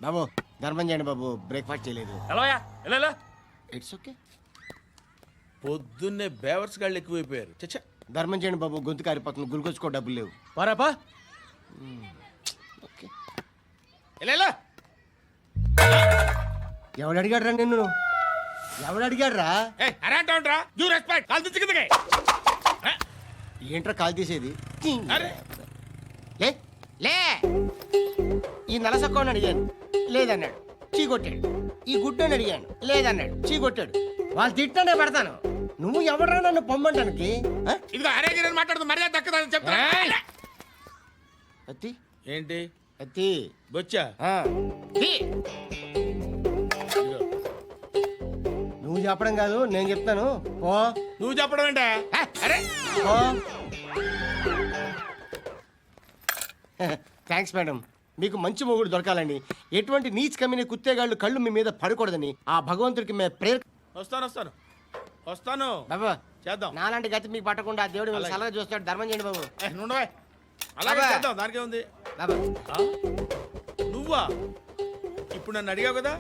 బాబు ధర్మం చేయండి బాబు, బ్రేక్ఫాస్ట్ చేయలేదు. ఎలా ఇట్స్ ఓకే. పొద్దున్నే బేవర్స్ గాళ్ళు ఎక్కువైపోయారు. చచ్చా, ధర్మం చేయండి బాబు, గొంతు కారిపోతుంది, గురికొచ్చుకో డబ్బులు లేవు. పారాపా. ఓకే. ఎలా ఎవడు అడిగాడు రా నిన్ను? ఎవడు అడిగాడు రా? అరేంటా యూ రెస్పెక్ట్ కాల్ తెచ్చి కిందకి. ఏంట్రా కాల్ తీసేది? అరే లే లే. ఈ నలసక్కని అడిగాను, లేదన్నాడు, చీ కొట్టాడు. ఈ గుడ్డని అడిగాను, లేదన్నాడు, చీ కొట్టాడు. వాళ్ళు తిట్టానే పడతాను. నువ్వు ఎవడరా నన్ను పొమ్మంటానికి? ఇదిగో అరే గిరని మాట్లాడుతూ మర్యాద దక్కదని చెప్తా. అత్తి ఏంటి అత్తి బొచ్చా? నువ్వు చెప్పడం కాదు, నేను చెప్తాను. ఓ నువ్వు చెప్పడం ఏంటా? అరే ఓ థ్యాంక్స్ మేడం. మీకు మంచి మొగుడు దొరకాలని, ఎటువంటి నీచ్ కమ్మిన కుత్తేగాళ్ళు కళ్ళు మీ మీద పడకూడదని ఆ భగవంతుడికి మేము ప్రేయర్. వస్తాను బాబా చేద్దాం. నాలాంటి గతి మీకు పట్టకుండా ఆ దేవుడు మిమ్మల్ని సలహా చూస్తాడు. ధర్మం చేయండి బాబు. నుండవా అలాగే బాబా. చేద్దాం, దానికే ఉంది. బాబా నువ్వా ఇప్పుడు నన్ను అడిగావు కదా,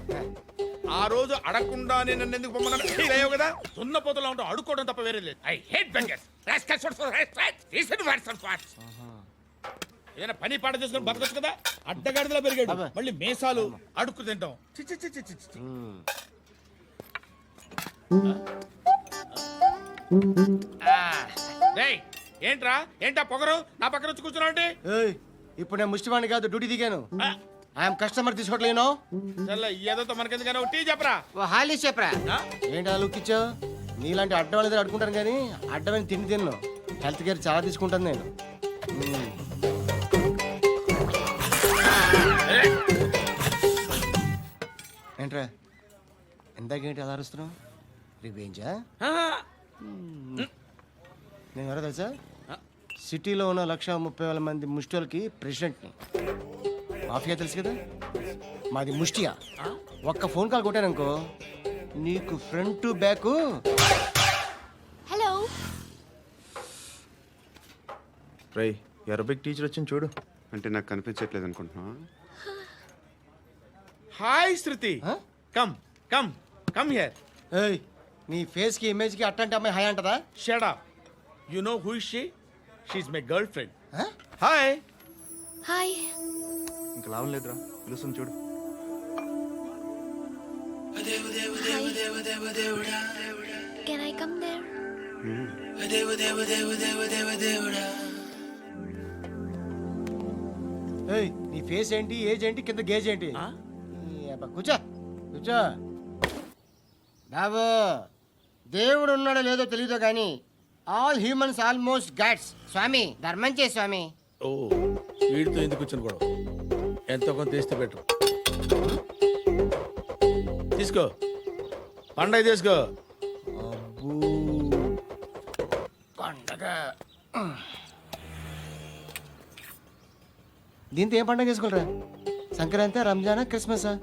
ఆ రోజు అడగకుండా నేను నన్ను ఎందుకు పొమ్మన్నా ఫీల్ అయ్యావు కదా. సున్న పోతలో ఉంటావు, అడుక్కోవడం తప్ప వేరే లేదు. I hate bangers. ఏదైనా పని పాట చేసుకుని బతకొచ్చు కదా. అడ్డగాడిదలా పెరిగాడు, బాబా. మళ్ళీ మేసాలు అడుక్కు తింటాం. చి చి చి చి చి చి. రేయ్, ఏంటా పొగరు నా పక్కన వచ్చి కూర్చున్నావు అంటే? ఏయ్, ఇప్పుడు నేను ముష్టివాణి కాదు, డ్యూటీ దిగాను. ఐఎమ్ కస్టమర్ తీసుకోవట్లేను. ఏదో మనకెందుకైనా టీ చెప్పరా. ఓ హాలీస్ చెప్పరా. ఆ? ఏంటి లుక్ ఇచ్చావు? నీలాంటి అడ్డం వాళ్ళ దగ్గర అడుకుంటాను కానీ అడ్డమైన తిండి తిన్ను. హెల్త్ కేర్ చాలా తీసుకుంటాను నేను. ఏంట్రా ఎందాకేంటి అలా అరుస్తున్నావు? రివేంజా? నేను ఎవరో తెలుసా? సిటీలో ఉన్న 130,000 మంది ముష్టిలకి ప్రెసిడెంట్ని. మాఫియా తెలుసు కదా, మాది ముష్టియా. ఒక్క ఫోన్ కాల్ కొట్టాననుకో, నీకు ఫ్రంట్ టు బ్యాక్. హలో రై అరబిక్ టీచర్ వచ్చింది చూడు. అంటే నాకు కనిపించట్లేదు అనుకుంటున్నా. Hi Shruti, come come come here. ఏయ్, నీ ఫేస్ కి ఇమేజ్ కి అట్టంటే అమ్మాయి హాయ్ అంటదా? Shut up. You know who is she? She is my girlfriend. Hi. Hi ఇంకా లాభం లేదురా, పిలుస్తుంది చూడు. Can I come there? ఏయ్, నీ ఫేస్ ఏంటి, ఏజ్ ఏంటి, కింద గేజ్ ఏంటి? ఈ అబ్బా, కూర్చో కూర్చో. బాబు, దేవుడు ఉన్నాడో లేదో తెలియదు కానీ ఆల్ హ్యూమన్స్ ఆల్మోస్ట్ గాడ్స్. స్వామి ధర్మం చే స్వామి. ఓ, వీడితో ఎందుకు వచ్చిన గొడవ? ఎంతో కొంత తీస్తే పెట్టు. తీసుకో, పండగ తీసుకో. అబ్బూ, పండగ. దీంతో ఏం పండగ చేసుకోలేరా? సంక్రాంతి, రంజానా, క్రిస్మసా?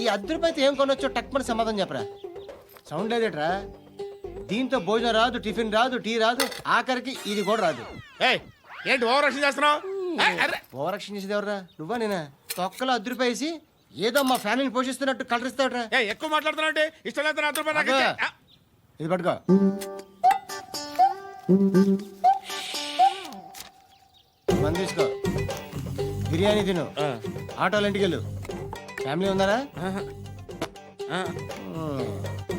ఈ అద్దరిపైతే ఏం కొనొచ్చో టక్మని సమాధానం చెప్పరా. సౌండ్ లేదేట్రా? దీంతో భోజనం రాదు, టిఫిన్ రాదు, టీ రాదు, ఆఖరికి ఇది కూడా రాదు. ఏయ్, ఏంటి ఓవర్ యాక్షన్ చేస్తున్నావు? ఓవరాక్షన్ చేసేది ఎవరా? నువ్వా నేనా? తొక్కలో అద్దరిపేసి ఏదో మా ఫ్యామిలీని పోషిస్తున్నట్టు కలరిస్తావుట్రా. ఎక్కువ మాట్లాడుతున్నావు అంటే ఇష్టం లేదు. నా రూపాయలు నాకు ఇచ్చే. ఇది పట్టుకో. మంది తీసుకో, బిర్యానీ తిను, ఆటోలు ఇంటికి వెళ్ళు. ఫ్యామిలీ ఉన్నారా?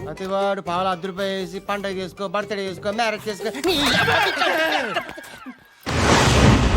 ప్రతివాడు పావులు 10 రూపాయలు వేసి పండగ చేసుకో, బర్త్డే చేసుకో, మ్యారేజ్ చేసుకో.